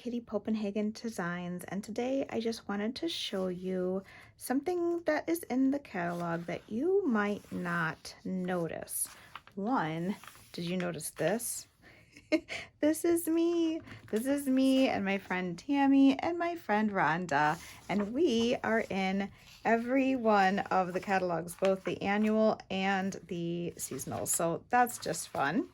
Katie Copenhagen Designs, and today I just wanted to show you something that is in the catalog that you might not notice. One, did you notice this? This is me. This is me and my friend Tammy and my friend Rhonda, and we are in every one of the catalogs, both the annual and the seasonal, so that's just fun.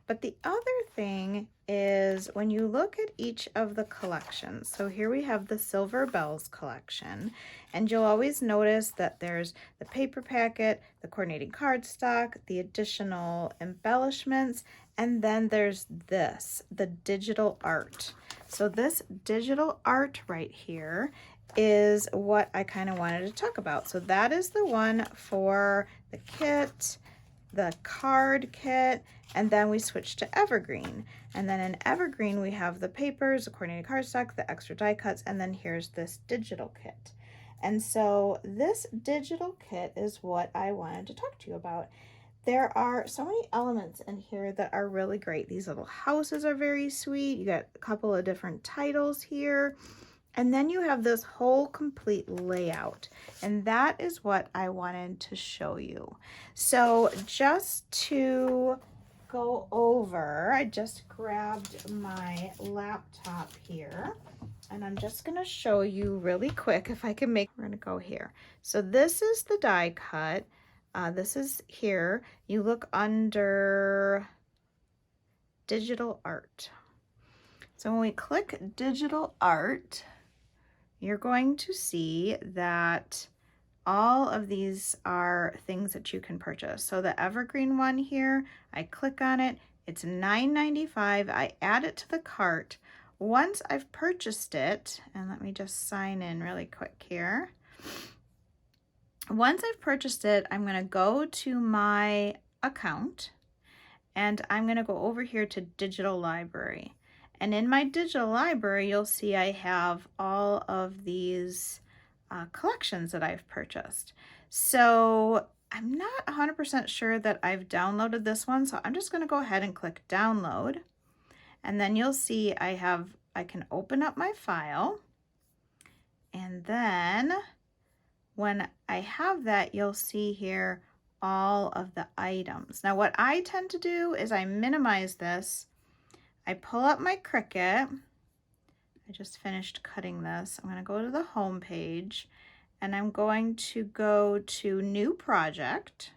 But the other thing is when you look at each of the collections, so here we have the Silver Bells collection, and you'll always notice that there's the paper packet, the coordinating cardstock, the additional embellishments, and then there's this, the digital art. So this digital art right here is what I kind of wanted to talk about. So that is the one for the kit, the card kit, and then we switch to Evergreen. And then in Evergreen, we have the papers, the coordinated cardstock, the extra die cuts, and then here's this digital kit. And so this digital kit is what I wanted to talk to you about. There are so many elements in here that are really great. These little houses are very sweet. You got a couple of different titles here. And then you have this whole complete layout, and that is what I wanted to show you. So just to go over, I just grabbed my laptop here, and I'm just gonna show you really quick if I can make, we're gonna go here. So this is the die cut. This is here. You look under digital art. So when we click digital art, you're going to see that all of these are things that you can purchase. So the Evergreen one here, I click on it, it's $9.95. I add it to the cart. Once I've purchased it, and let me just sign in really quick here. Once I've purchased it, I'm gonna go to my account and I'm gonna go over here to Digital Library. And in my digital library, you'll see I have all of these collections that I've purchased. So I'm not 100% sure that I've downloaded this one, so I'm just going to go ahead and click download. And then you'll see I can open up my file. And then when I have that, you'll see here all of the items. Now what I tend to do is I minimize this. I pull up my Cricut. I just finished cutting this. I'm going to go to the home page and I'm going to go to new project.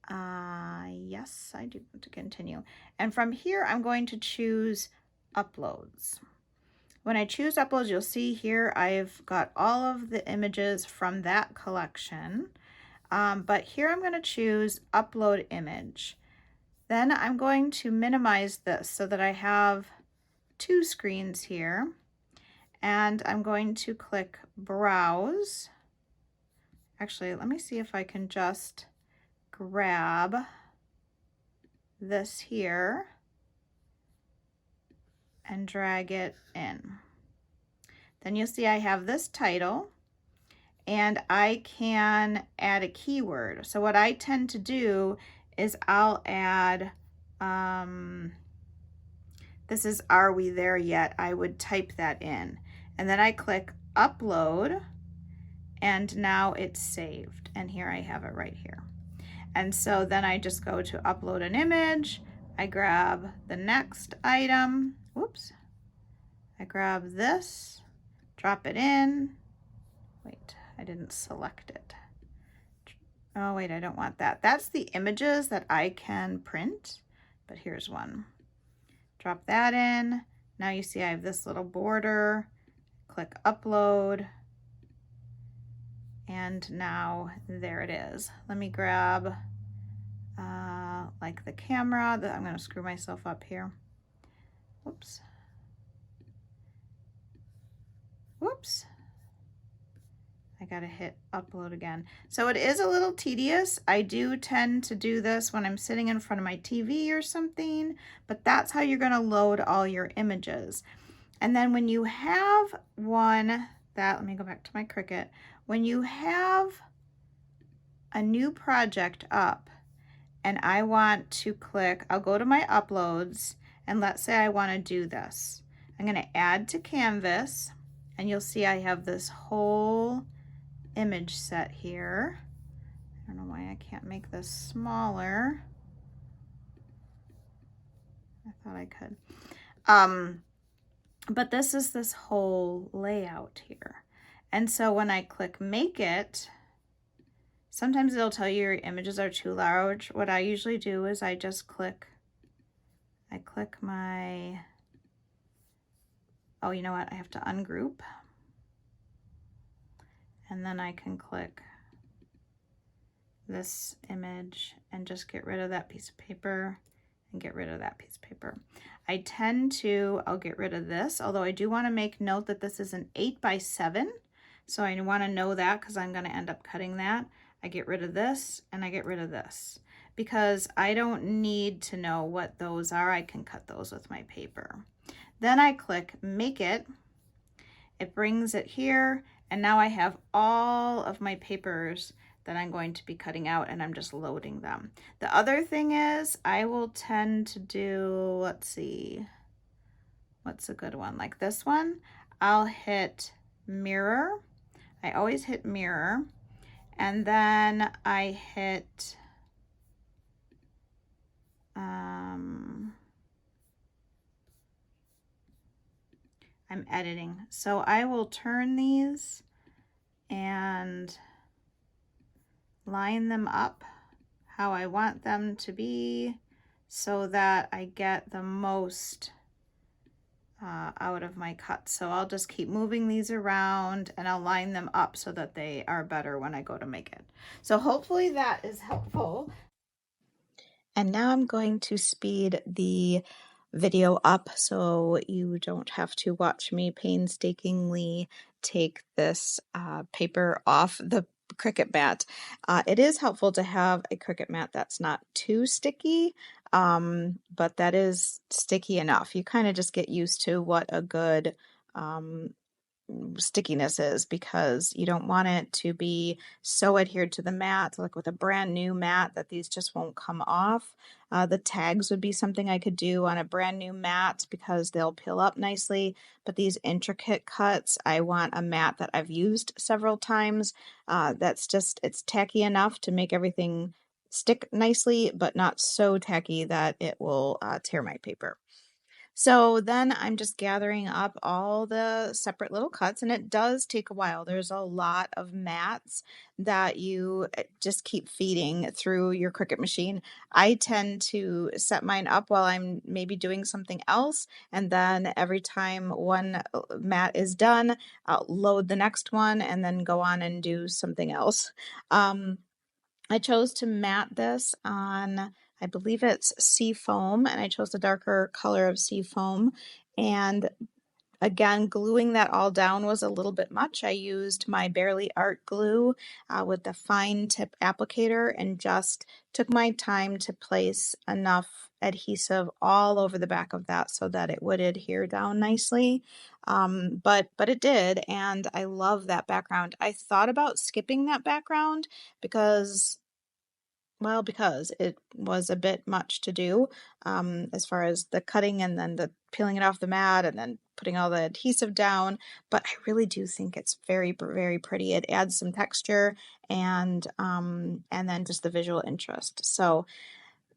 Yes, I do want to continue. And from here, I'm going to choose uploads. When I choose uploads, you'll see here I've got all of the images from that collection. But here I'm going to choose upload image. Then I'm going to minimize this so that I have two screens here, and I'm going to click browse. Actually, let me see if I can just grab this here and drag it in. Then you'll see I have this title and I can add a keyword. So what I tend to do is I'll add, this is Are We There Yet? I would type that in. And then I click upload and now it's saved. And here I have it right here. And so then I just go to upload an image. I grab the next item. Whoops. I grab this, drop it in. Wait, I didn't select it. Oh wait, I don't want that. That's the images that I can print, but here's one. Drop that in. Now you see I have this little border. Click upload. And now there it is. Let me grab like the camera. I'm going to screw myself up here. Whoops. Whoops. I gotta hit upload again. So it is a little tedious. I do tend to do this when I'm sitting in front of my TV or something, but that's how you're gonna load all your images. And then when you have one that, let me go back to my Cricut. When you have a new project up and I want to click, I'll go to my uploads and let's say I wanna do this. I'm going to add to canvas, and you'll see I have this whole image set here. I don't know why I can't make this smaller. I thought I could. But this is this whole layout here. And so when I click make it, sometimes it'll tell you your images are too large. What I usually do is I just click my, oh, you know what? I have to ungroup. And then I can click this image and just get rid of that piece of paper and get rid of that piece of paper. I'll get rid of this, although I do want to make note that this is an 8x7. So I want to know that because I'm going to end up cutting that. I get rid of this and I get rid of this because I don't need to know what those are. I can cut those with my paper. Then I click make it. It brings it here, and now I have all of my papers that I'm going to be cutting out, and I'm just loading them. The other thing is I will tend to do, let's see, what's a good one? Like this one, I'll hit mirror. I always hit mirror, and then I hit I'm editing. So I will turn these and line them up how I want them to be so that I get the most out of my cuts. So I'll just keep moving these around and I'll line them up so that they are better when I go to make it. So hopefully that is helpful. And now I'm going to speed the video up so you don't have to watch me painstakingly take this paper off the Cricut mat. It is helpful to have a Cricut mat that's not too sticky, but that is sticky enough. You kind of just get used to what a good stickiness is because you don't want it to be so adhered to the mat, like with a brand new mat, that these just won't come off. The tags would be something I could do on a brand new mat because they'll peel up nicely, but these intricate cuts, I want a mat that I've used several times. It's tacky enough to make everything stick nicely, but not so tacky that it will tear my paper. So then I'm just gathering up all the separate little cuts, and it does take a while. There's a lot of mats that you just keep feeding through your Cricut machine. I tend to set mine up while I'm maybe doing something else, and then every time one mat is done, I'll load the next one and then go on and do something else. I chose to mat this on, I believe it's Seafoam, and I chose the darker color of Seafoam. And again, gluing that all down was a little bit much. I used my Bearly Art glue with the fine tip applicator and just took my time to place enough adhesive all over the back of that so that it would adhere down nicely. But it did, and I love that background. I thought about skipping that background because it was a bit much to do as far as the cutting and then the peeling it off the mat and then putting all the adhesive down. But I really do think it's very, very pretty. It adds some texture and then just the visual interest. So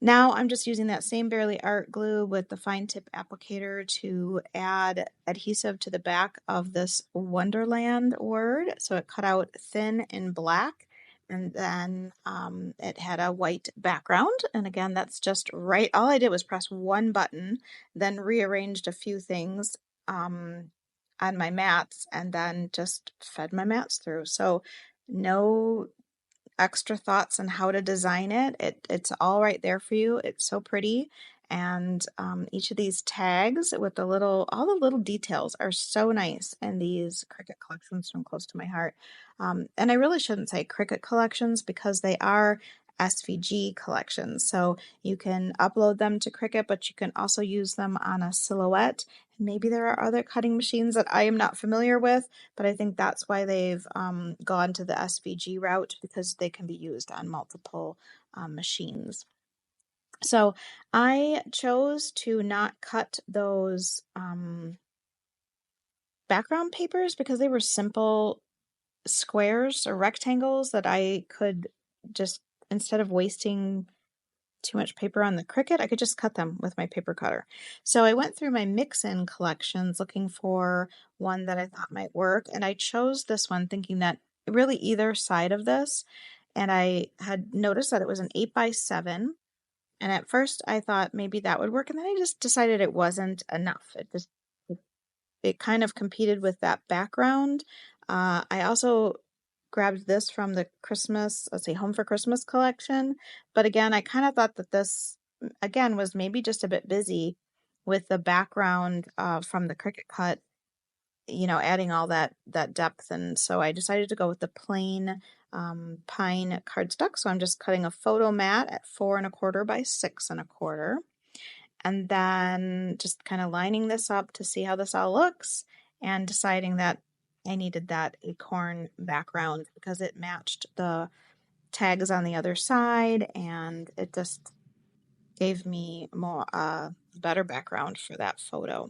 now I'm just using that same Bearly Art glue with the fine tip applicator to add adhesive to the back of this Wonderland word. So it cut out thin in black, and then it had a white background. And again, that's just right. All I did was press one button, then rearranged a few things on my mats, and then just fed my mats through. So no extra thoughts on how to design it. It's all right there for you. It's so pretty. And each of these tags with all the little details are so nice in these Cricut collections from close to my heart. And I really shouldn't say Cricut collections because they are SVG collections. So you can upload them to Cricut, but you can also use them on a Silhouette. Maybe there are other cutting machines that I am not familiar with, but I think that's why they've gone to the SVG route because they can be used on multiple machines. So I chose to not cut those background papers because they were simple squares or rectangles that I could just, instead of wasting too much paper on the Cricut, I could just cut them with my paper cutter. So I went through my mix-in collections looking for one that I thought might work, and I chose this one thinking that really either side of this, and I had noticed that it was an 8x7, and at first I thought maybe that would work, and then I just decided it wasn't enough. It kind of competed with that background. I also grabbed this from the Christmas, let's see, Home for Christmas collection. But again, I kind of thought that this, again, was maybe just a bit busy with the background from the Cricut cut, adding all that depth. And so I decided to go with the plain pine cardstock. So I'm just cutting a photo mat at 4¼ by 6¼ and then just kind of lining this up to see how this all looks and deciding that I needed that acorn background because it matched the tags on the other side and it just gave me more better background for that photo.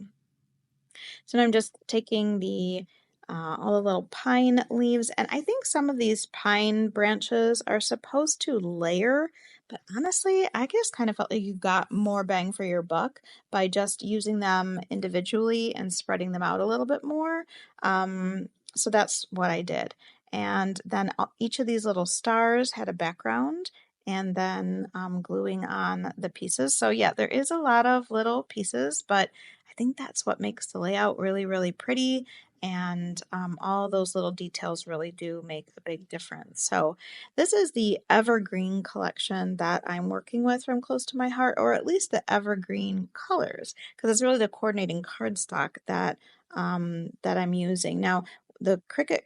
So I'm just taking all the little pine leaves, and I think some of these pine branches are supposed to layer, but honestly, I just kind of felt like you got more bang for your buck by just using them individually and spreading them out a little bit more. So that's what I did. And then each of these little stars had a background and then gluing on the pieces. So yeah, there is a lot of little pieces, but I think that's what makes the layout really, really pretty. And all those little details really do make a big difference. So this is the Evergreen collection that I'm working with from Close to My Heart, or at least the Evergreen colors, because it's really the coordinating cardstock that I'm using. Now, the Cricut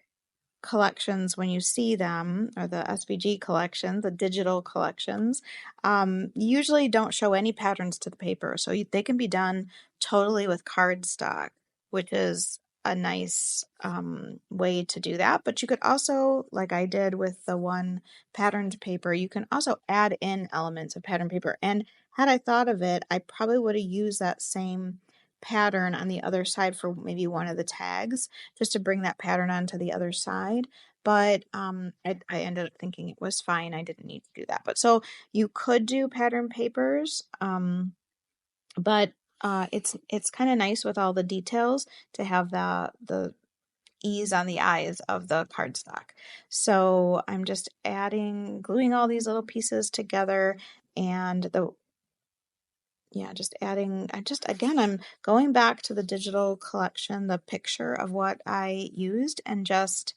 collections, when you see them, or the SVG collections, the digital collections, usually don't show any patterns to the paper. So they can be done totally with cardstock, which is a nice way to do that. But you could also, like I did with the one patterned paper, you can also add in elements of pattern paper. And had I thought of it, I probably would have used that same pattern on the other side for maybe one of the tags just to bring that pattern onto the other side. But I ended up thinking it was fine. I didn't need to do that. But so you could do pattern papers, but it's kind of nice with all the details to have the ease on the eyes of the cardstock. So I'm just gluing all these little pieces together, and just adding, I'm going back to the digital collection, the picture of what I used, and just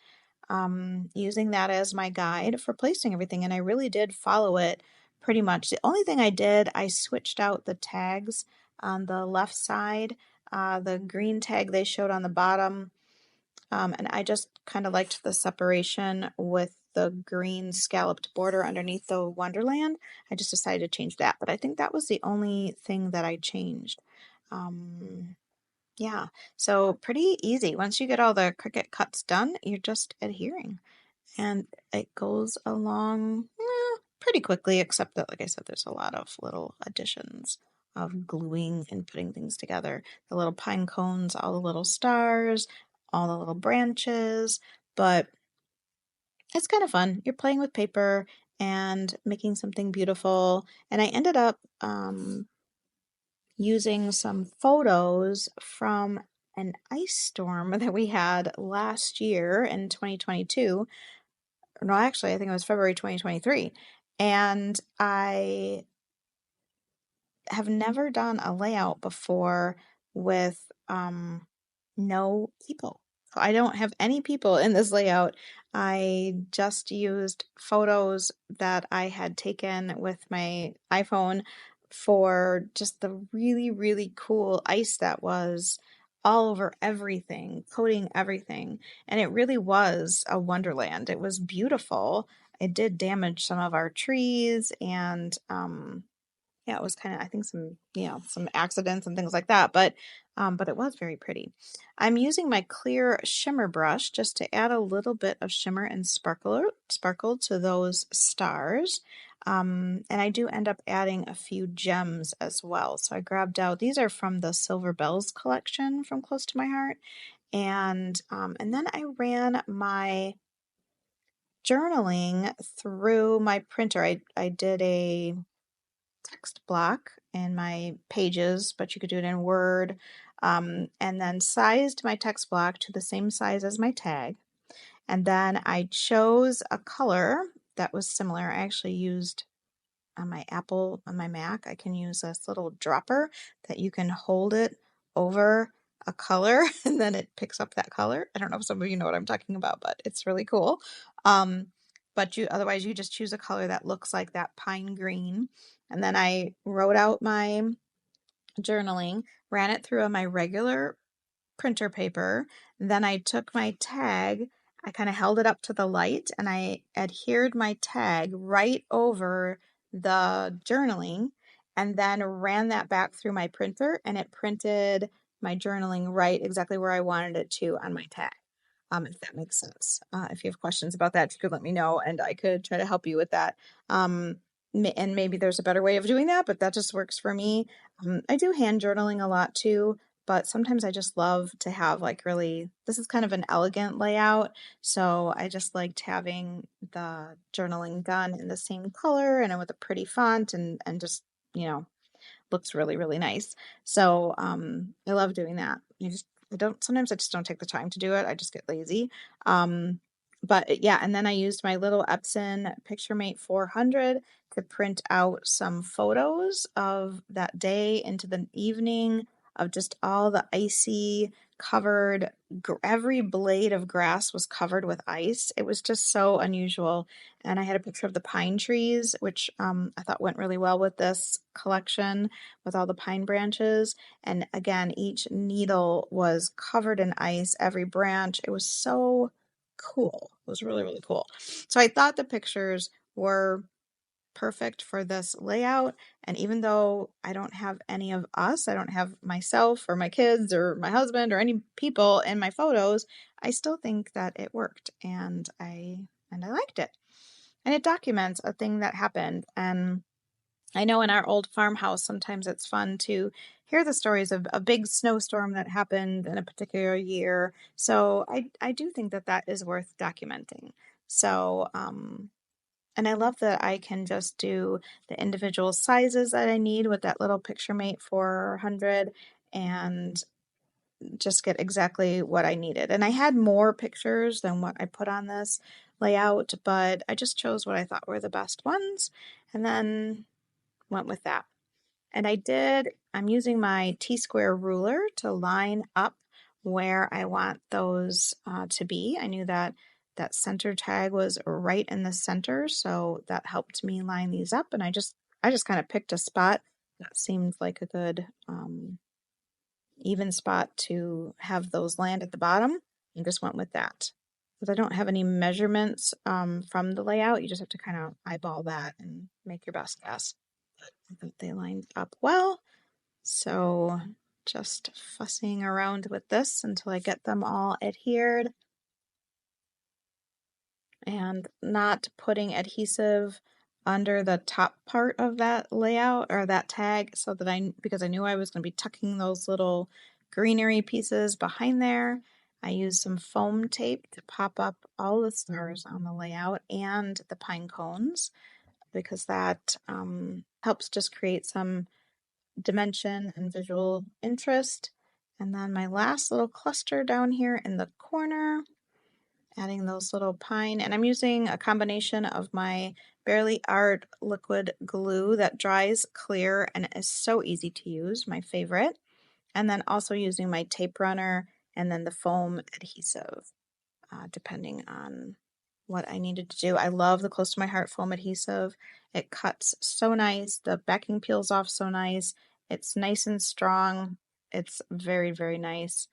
using that as my guide for placing everything. And I really did follow it pretty much. The only thing I did, I switched out the tags on the left side. The green tag they showed on the bottom, and I just kind of liked the separation with the green scalloped border underneath the Wonderland. I just decided to change that, but I think that was the only thing that I changed. Yeah, so pretty easy. Once you get all the Cricut cuts done, you're just adhering. And it goes along pretty quickly, except that, like I said, there's a lot of little additions of gluing and putting things together. The little pine cones, all the little stars, all the little branches, but it's kind of fun. You're playing with paper and making something beautiful. And I ended up using some photos from an ice storm that we had last year in 2022. No, actually, I think it was February 2023. And I have never done a layout before with no people. So I don't have any people in this layout. I just used photos that I had taken with my iPhone for just the really, really cool ice that was all over everything, coating everything. And it really was a wonderland. It was beautiful. It did damage some of our trees and yeah, it was kind of, I think some accidents and things like that, but it was very pretty. I'm using my clear shimmer brush just to add a little bit of shimmer and sparkle to those stars. And I do end up adding a few gems as well. So I grabbed out, these are from the Silver Bells collection from Close to My Heart. And then I ran my journaling through my printer. I did a text block in my Pages, but you could do it in Word, and then sized my text block to the same size as my tag. And then I chose a color that was similar. I actually used on my Mac, I can use this little dropper that you can hold it over a color and then it picks up that color. I don't know if some of you know what I'm talking about, but it's really cool. But otherwise you just choose a color that looks like that pine green. And then I wrote out my journaling, ran it through on my regular printer paper. Then I took my tag, I kind of held it up to the light, and I adhered my tag right over the journaling and then ran that back through my printer, and it printed my journaling right exactly where I wanted it to on my tag. If that makes sense. If you have questions about that, you could let me know and I could try to help you with that. And maybe there's a better way of doing that, but that just works for me. I do hand journaling a lot too, but sometimes I just love to have this is kind of an elegant layout. So I just liked having the journaling done in the same color and with a pretty font and just, looks really, really nice. So I love doing that. Sometimes I just don't take the time to do it. I just get lazy. But yeah, and then I used my little Epson PictureMate 400 to print out some photos of that day into the evening of just all the icy covered, every blade of grass was covered with ice. It was just so unusual. And I had a picture of the pine trees, which I thought went really well with this collection with all the pine branches. And again, each needle was covered in ice, every branch. It was so cool. It was really, really cool. So I thought the pictures were perfect for this layout. And even though I don't have any of us, I don't have myself or my kids or my husband or any people in my photos, I still think that it worked and I liked it. And it documents a thing that happened. And I know in our old farmhouse, sometimes it's fun to hear the stories of a big snowstorm that happened in a particular year. So I do think that that is worth documenting. So, and I love that I can just do the individual sizes that I need with that little PictureMate 400 and just get exactly what I needed. And I had more pictures than what I put on this layout, but I just chose what I thought were the best ones and then went with that. And I'm using my T-square ruler to line up where I want those to be. I knew that that center tag was right in the center, so that helped me line these up. And I just kind of picked a spot that seemed like a good even spot to have those land at the bottom and just went with that. Because I don't have any measurements from the layout, you just have to kind of eyeball that and make your best guess. I thought they lined up well. So just fussing around with this until I get them all adhered and not putting adhesive under the top part of that layout or that tag so that because I knew I was going to be tucking those little greenery pieces behind there. I used some foam tape to pop up all the stars on the layout and the pine cones because that helps just create some dimension and visual interest. And then my last little cluster down here in the corner, adding those little pine, and I'm using a combination of my Bearly Art liquid glue that dries clear and is so easy to use, my favorite, and then also using my tape runner and then the foam adhesive, depending on what I needed to do. I love the Close to My Heart foam adhesive. It cuts so nice. The backing peels off so nice. It's nice and strong. It's very, very nice.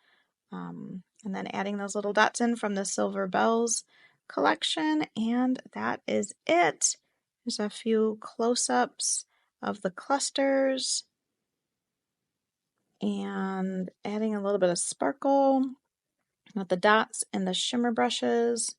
And then adding those little dots in from the Silver Bells collection. And that is it. There's a few close-ups of the clusters and adding a little bit of sparkle with the dots and the shimmer brushes.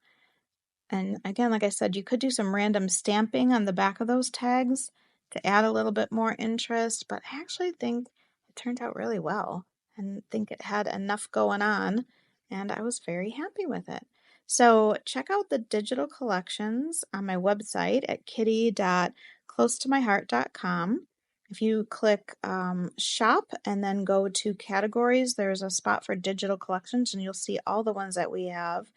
And again, like I said, you could do some random stamping on the back of those tags to add a little bit more interest, but I actually think it turned out really well and think it had enough going on and I was very happy with it. So check out the digital collections on my website at kitty.closetomyheart.com. If you click shop and then go to categories, there's a spot for digital collections and you'll see all the ones that we have.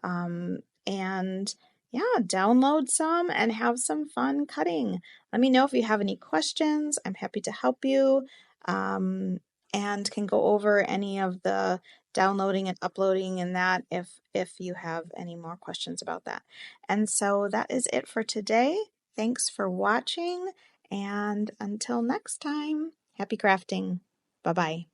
And yeah, download some and have some fun cutting. Let me know if you have any questions. I'm happy to help you, and can go over any of the downloading and uploading and that if you have any more questions about that. And so that is it for today. Thanks for watching, and until next time, happy crafting. Bye-bye.